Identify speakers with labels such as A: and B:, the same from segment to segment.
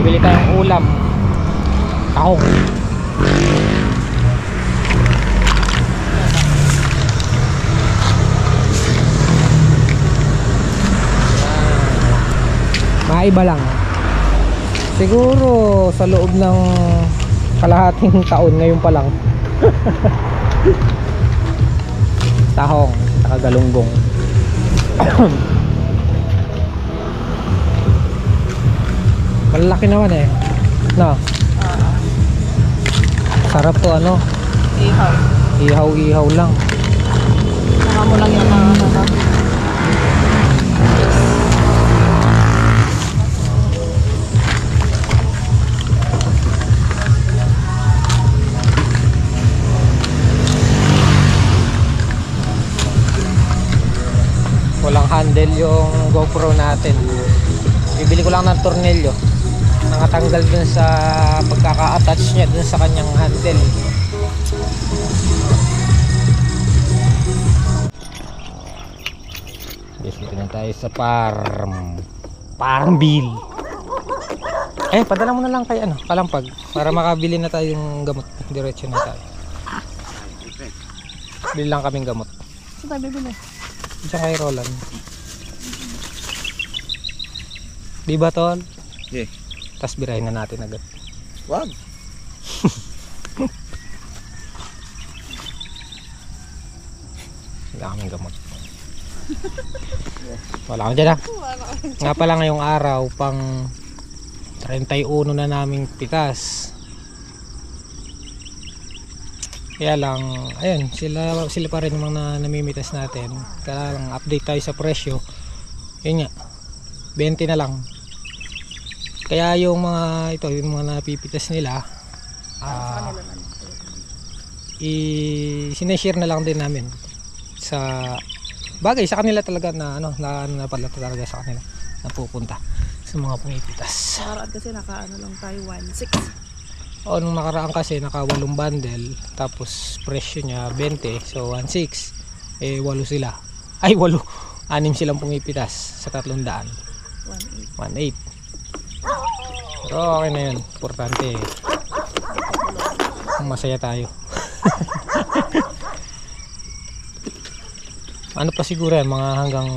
A: bibili tayong ulam. Tahong. Maiba lang. Siguro sa loob ng kalahating taon ngayon pa lang. Tahong, saka galunggong. Malaki naman eh. No. Sarap to ano?
B: Ihaw.
A: Ihaw-ihaw lang.
B: Saka mo lang yung mga sarap.
A: Walang handle yung GoPro natin. Bibili ko lang ng tornilyo. Nakatanggal dun sa pagkaka-attach niya dun sa kanyang handle. Dito na tayo sa Farmville. Padala mo na lang kay Kalampag para makabili na tayong gamot. Diretso na tayo. Bili lang kaming gamot.
B: Saan tayo bibili?
A: Diyan kay Roland. Di ba tol?
C: Yeah.
A: Tapos birahin na natin agad.
C: Wag.
A: Wala kaming gamot. Wala kang dyan Nga pala ngayong araw pang 31 na naming pitas. Kaya lang, ayun, sila pa rin yung mga namimitas natin. Kaya lang update tayo sa presyo. Yun nga, 20 na lang. Kaya yung mga yung mga napipitas nila, sineshare na lang din namin sa bagay sa kanila talaga na na pala talaga sa kanila napupunta sa mga pumipitas.
B: Nakaraan kasi naka lang tayo 1.6.
A: O nung nakaraan kasi naka 8 bundle tapos presyo niya 20, so 1.6. 8 sila. Ay 8, 6 silang pumipitas sa 300. 1.8. Pero okay na yun, importante masaya tayo. Ano pa siguro yan, mga hanggang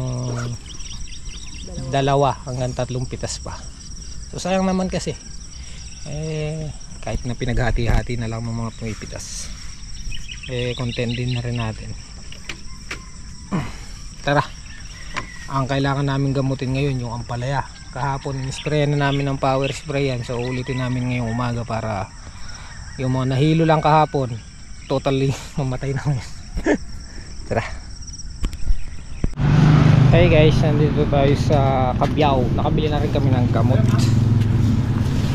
A: 2 hanggang 3 pitas pa. So sayang naman kasi kahit na pinaghati-hati na lang ng mga pumipitas, content din na rin natin. Tara, ang kailangan namin gamutin ngayon yung ampalaya. Kahapon in-spray na namin ng power spray yan, so ulitin namin ngayong umaga para yung mga nahilo lang kahapon totally mamatay na ngayon. Tara. Hey guys, nandito tayo sa Cabiao. Nakabili na rin kami ng gamot.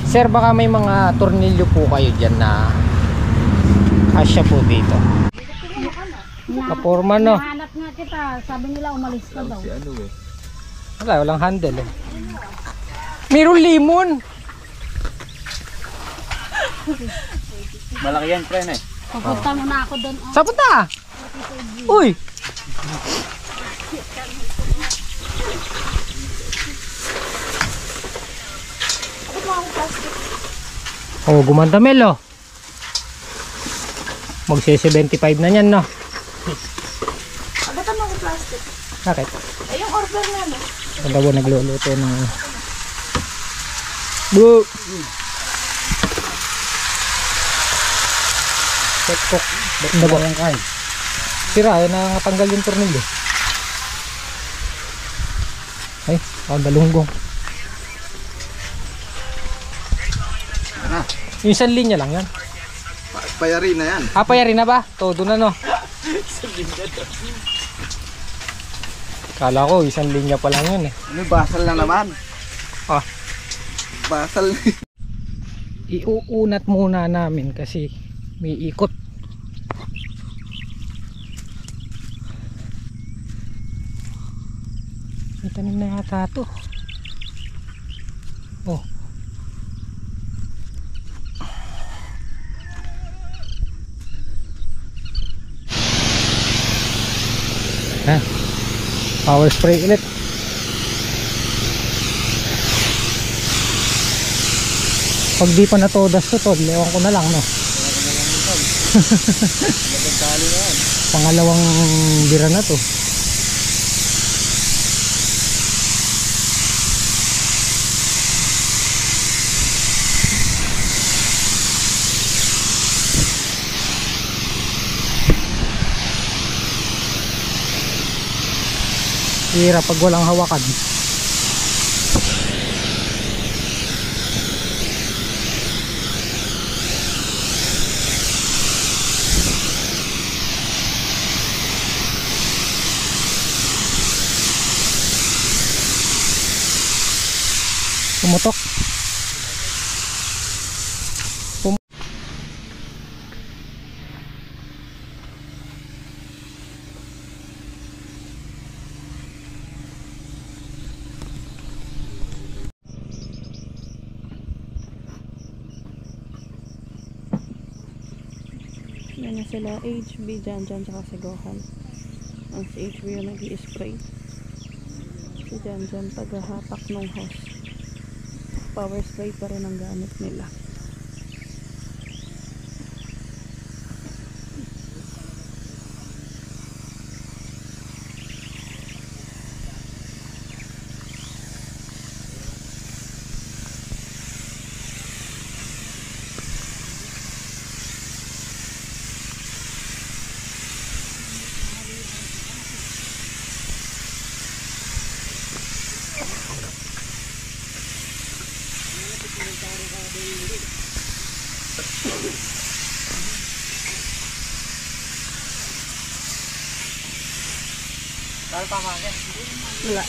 A: Sir, baka may mga tornilyo po kayo dyan na kasya po dito. Kaporma no?
D: Hanap nga kita, sabi nila umalis ka daw.
A: Wala, walang handle eh. Mayroon limon!
C: Malaki yan, pre, eh.
D: Pupunta muna ako doon.
A: Saan punta? Uy! Oh, gumanda Mel oh. Magsi 75 na yan no.
B: Agatan mo ako plastic.
A: Bakit?
B: Ay, yung order na no.
A: Ang daw nagluluto ng bu. Tekok. Ba't na ba yung kain? Sira, natanggal yung tornilyo. Ay, galunggong. Yung isang linya lang yan.
C: Payari na yan.
A: Payari na ba? Todo na no. Kala ko isang linya pa lang yun eh.
C: Ano, basal lang naman. Basal.
A: Iuunat muna namin kasi may ikot. May tanim na yata ito. Oh. Power spray ulit. Pag di pa natodas to tol, ewan ko na lang no. Pangalawang bira na to. Hirap pag walang hawakan. Pumutok.
B: Yan na sila, HB, Janjan, tsaka si Gohan. Ang si HB yung nag-i-spray. Si Janjan tagahatak ng hose. Power spray pa rin ang gamit nila. Wala.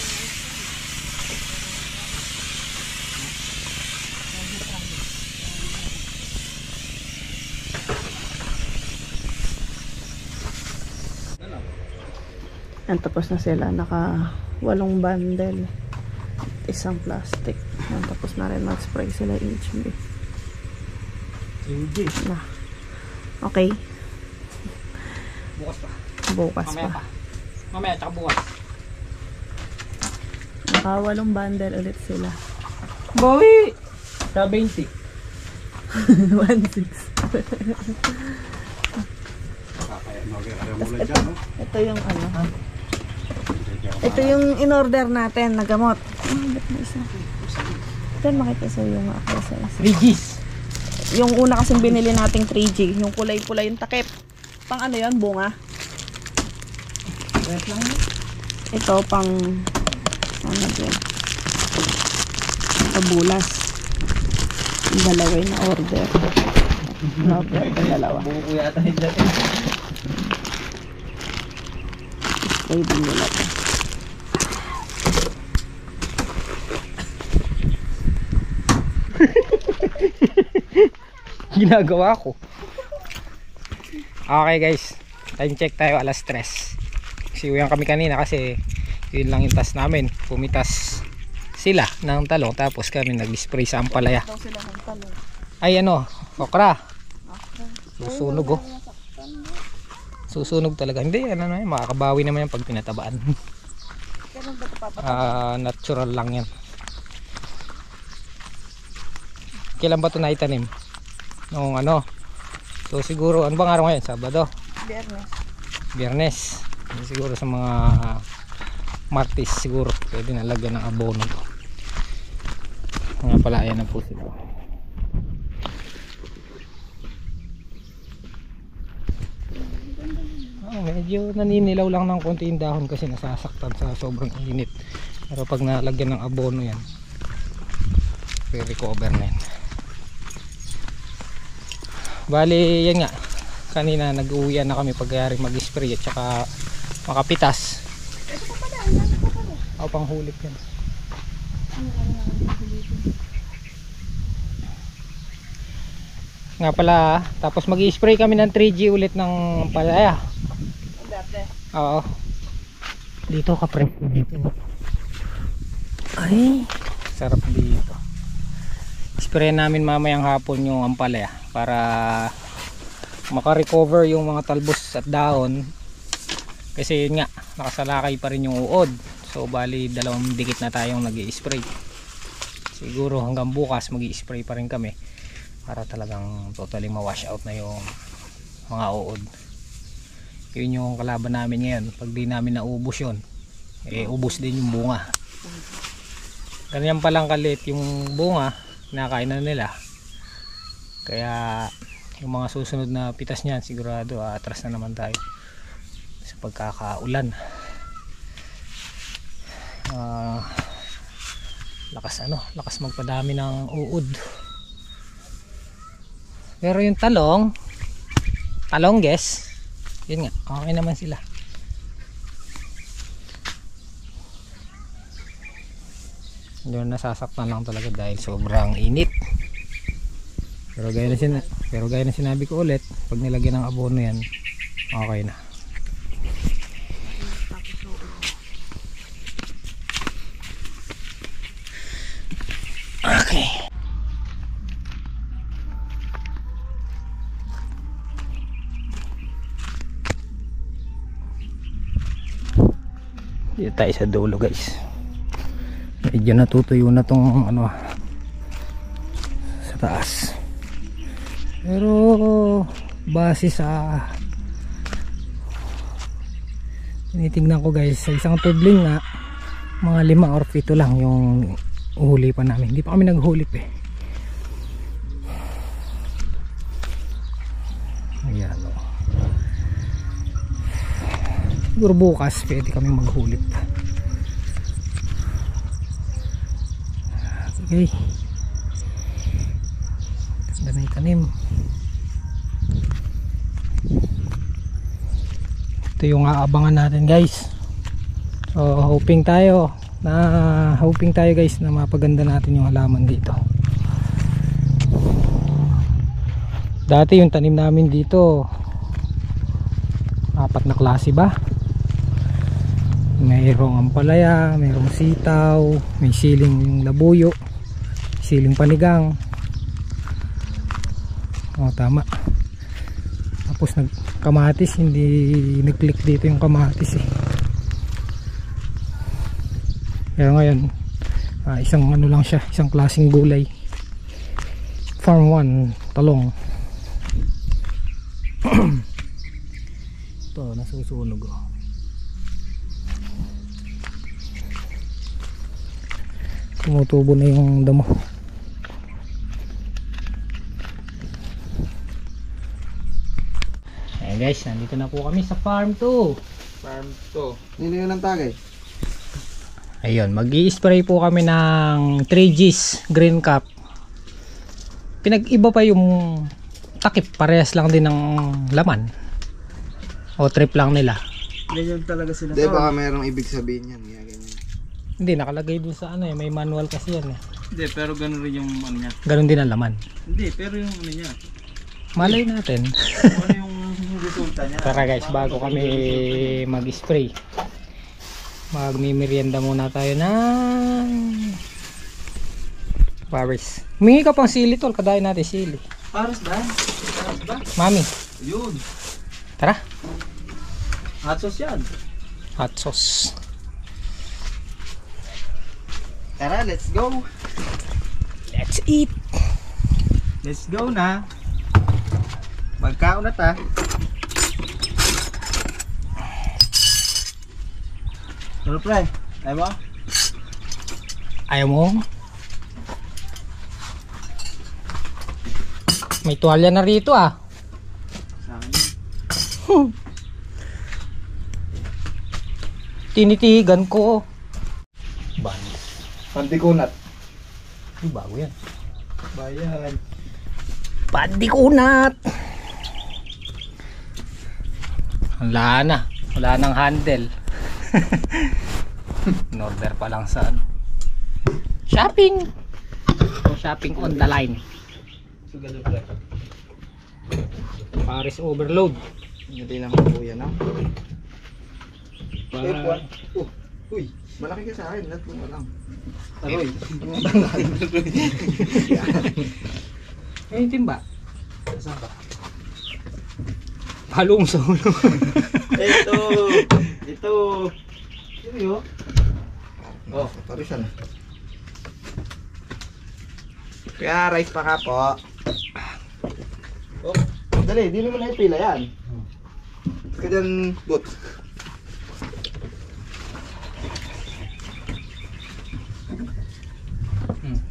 B: Yan, tapos na sila. Naka 8 bundle. Isang plastic. Yan, tapos na rin mag-spray sila HB. Na. Okay.
A: Bukas pa.
B: Bukas
A: Mamaya
B: pa.
A: pa. Mamaya tsaka bukas.
B: Naka 8 bundle ulit sila.
A: Bawi! Sa 20.
B: 1.6. Ito yung ano. Ito yung in-order natin na gamot. Ba't may isa? Ito makita sa iyo nga ako sa isa.
A: 3Gs.
B: Yung una kasing binili nating 3G, yung kulay-pula yung takip. Pang ano yan, bunga? Ito pang ano din? Pabulas. Yung dalawa yung na-order. Na-order yung dalawa.
C: Buko yata yung dati.
B: Spray din nila ito.
A: Ginagawa ko. Okay guys, time check tayo, alas 3. Siuyan kami kanina kasi yun lang yung task namin. Pumitas sila ng talong tapos kami nag-spray sa ampalaya.
B: Daw sila ng talong.
A: Ay ano, okra. Susunog oh. Susunog talaga. Hindi, ano na yun, makakabawi naman yan pag pinatabaan.
B: Kailan ba ito papatay?
A: Natural lang yan. Kailan ba ito naitanim? Noong ano? So siguro, ano bang araw ngayon? Sabado?
B: Biyernes.
A: Biyernes. Siguro sa mga Martes siguro. Pwede nalagyan ng abono. Nga pala, ayan na po sila. Medyo naninilaw lang ng konti yung dahon kasi nasasaktan sa sobrang init. Pero pag nalagyan ng abono yan, recover na yan. Bali yan nga, kanina nag-uwian na kami pagyari mag-spray at saka makapitas. O panghulik yan. Nga pala, tapos mag-spray kami ng 3G ulit ng palaya. Oo. Dito kapre. Ay, sarap dito. Spray namin mamayang hapon yung ampalaya para maka-recover yung mga talbos at dahon. Kasi yun nga, nakasalakay pa rin yung uod. So bali 2 dikit na tayong nag-i-spray. Siguro hanggang bukas mag-i-spray pa rin kami. para talagang totally ma-wash out na yung mga uod. Yun yung kalaban namin ngayon. Pag di namin naubos yun, ubos din yung bunga. Ganyan palang kalit yung bunga, kinakain na nila. Kaya yung mga susunod na pitas niyan, sigurado atras na naman tayo sa pagkakaulan. Lakas magpadami ng uod. Pero yung talong guys, yun nga, okay naman sila. Doon nasasaktan lang talaga dahil sobrang init. Pero gaya na sinabi ko ulit, pag nilagyan ng abono yan, okay na. Okay. Dito tayo sa dulo guys. Medyo natutuyo na tong sa taas. Pero base sa tinitingnan ko guys, sa isang tudling nga mga 5 or 7 lang yung uhuli pa namin. Hindi pa kami naghulip eh. Ayan o. Siguro bukas pwede kami maghulip. Okay. Ganda na yung tanim. Ito yung aabangan natin guys. So hoping tayo guys na mapaganda natin yung halaman dito. Dati yung tanim namin dito 4 na klase ba? Mayroong ampalaya, mayroong sitaw, may siling labuyo, siling panigang. Tama. Tapos kamatis, hindi nag-click dito yung kamatis eh. Pero ngayon isang lang siya, isang klaseng gulay. Farm 1, talong. Ito, nasusunog oh. Tumutubo na yung damo. Ayan guys, nandito na po kami sa farm 2.
C: Farm to. Nino yun ang tagay?
A: Ayun, mag-i-spray po kami ng 3Gs Green Cap. Pinag-iba pa yung takip, parehas lang din ng laman. O trip lang nila.
C: Ganyan talaga sila. Hindi, baka mayroong ibig sabihin yan.
A: Hindi, nakalagay dun sa may manual kasi yan eh.
C: Hindi, pero ganun rin yung niya.
A: Ganun din ang laman.
C: Hindi, pero yung niya.
A: Malay natin.
C: Ano yung resulta niya?
A: Tara guys, bago kami mag-spray, magmimerienda muna tayo ng Paris. Humingi ka pang sili tol, kadahin natin sili.
C: Paris ba?
A: Mami,
C: Yun.
A: tara.
C: Hot sauce yan.
A: Hot sauce.
C: Tara, let's go.
A: Let's eat.
C: Let's go na. Magkaon na ta. Ano pre? Ayaw mo?
A: Ayaw mo? May tuwalya na rito ah.
C: Sa akin yun.
A: Tinitigan ko. Ban.
C: Pantikunat.
A: Ay, bago yan.
C: Bayan.
A: Pandikunat. Wala nang handle. In-order pa lang sa shopping. Shopping on the line.
C: Sugado pre.
A: Paris overload.
C: Hindi lang ang kuya na.
A: Para...
C: Uy, malaki ka sa akin. Lahat mo lang.
A: Aroy. Ay, timba. Saan ba? Palong sa ulo.
C: Ito. Seryo? Oh, parisan. Kaya rice pa ka po. Oh, dali, di naman na pila yan. Ka dyan, bot.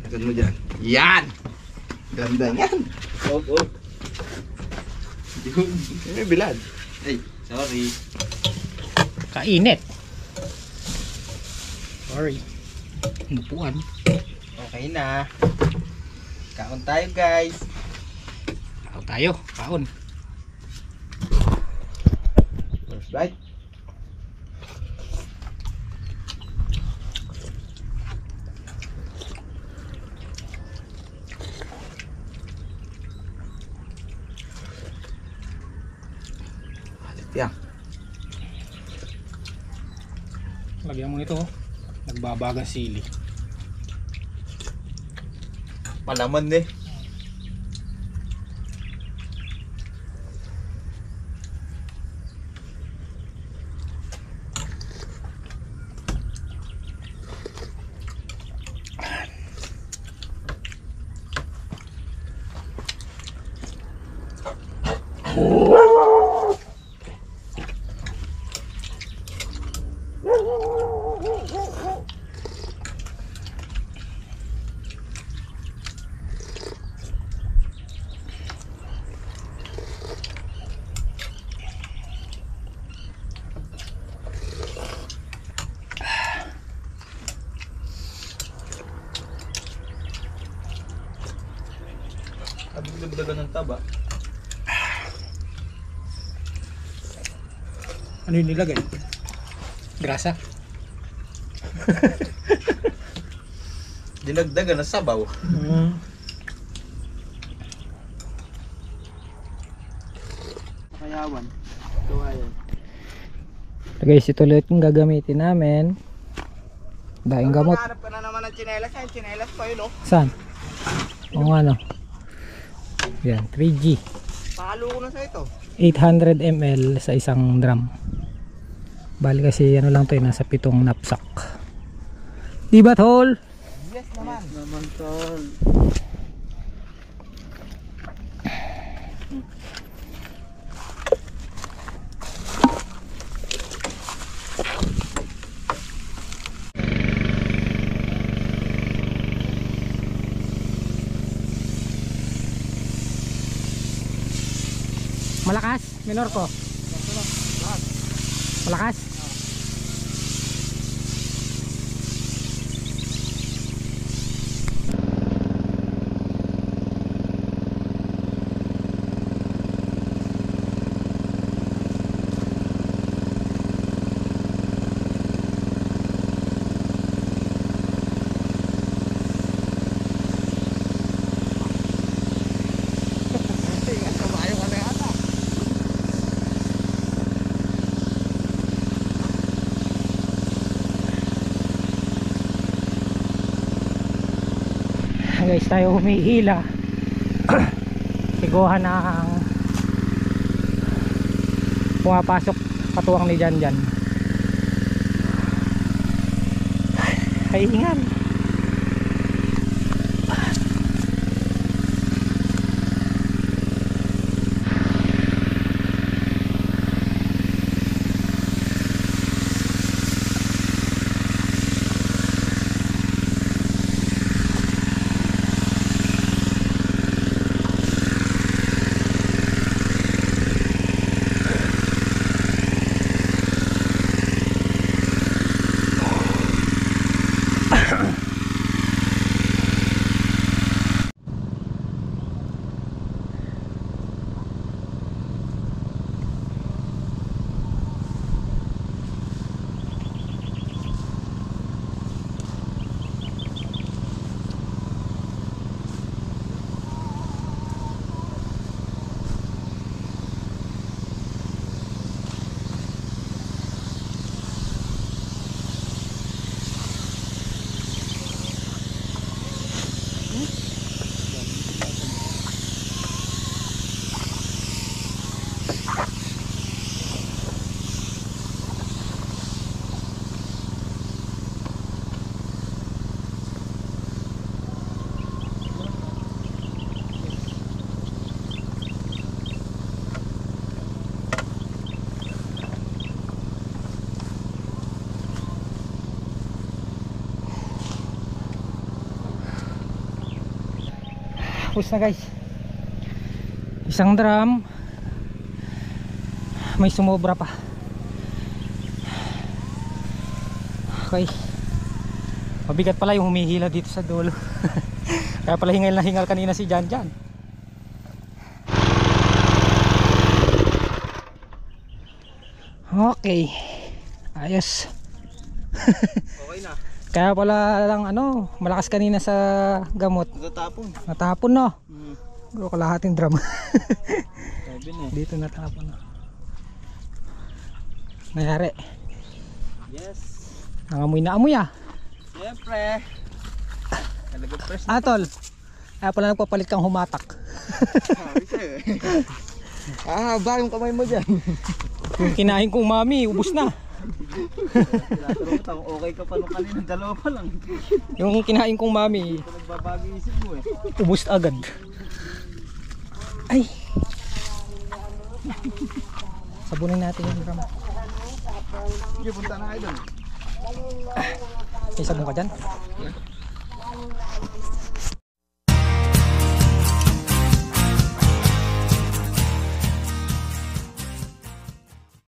C: Agad mo dyan. Yan! Ganda yan! Oh. Yun. May bilad. Ay, sorry.
A: Kainit. Sorry. Nupuan.
C: Okay na. Kaon tayo guys.
A: Kaon tayo. Kaon.
C: First bite. Yan.
A: Lagyan mo nito. Nagbabagang sili.
C: Palaman eh. Dagdagan ng taba.
A: Ano yung nilagay? Grasa?
C: Dinagdagan ng sabaw. Kayawan. Kawayan.
A: So guys, ito ulit yung gagamitin namin. Daing gamot.
C: Hanap ka na naman ng tsinelas. Yan, tsinelas pa yun oh.
A: Saan? O ano? Yan, 3G.
C: Palo ko na sa ito.
A: 800 ml sa isang drum. Bali kasi ano lang to eh, nasa 7 knapsack. Di ba tol?
C: Yes naman. Yes naman tol.
A: Malakas, minor ko. Malakas. Guys, tayo humihila. Siguhan na ang pumapasok katuwang ni Janjan. Ay, ingan. Tapos na guys. Isang drum. May sumobra pa. Okay. Mabigat pala yung humihila dito sa dulo. Kaya pala hingal na hingal kanina si Jan Jan. Okay. Ayos.
C: Okay na.
A: Kaya pala lang ano, malakas kanina sa gamot.
C: Natatapon.
A: Natapon no.
C: Hmm.
A: Kalahating drum.
C: Sabi na.
A: Dito natapon no. Nangyari.
C: Yes.
A: Nangamoy na amoy ah.
C: Siyempre. Talaga fresh na.
A: Tol. Kaya pala nagpapalit kang humatak.
C: Sabi sa'yo eh. Ba yung kamay mo dyan.
A: Yung kinain kong mami, ubos na.
C: Tinatanong mo, okay ka pa nung kanina, dalawa pa lang.
A: Yung kinain kong mami,
C: Ito nagbabago isip mo eh.
A: ubos agad. Ay. Sabunin natin yung drama.
C: Sige, punta na kayo doon.
A: May sabon ka dyan?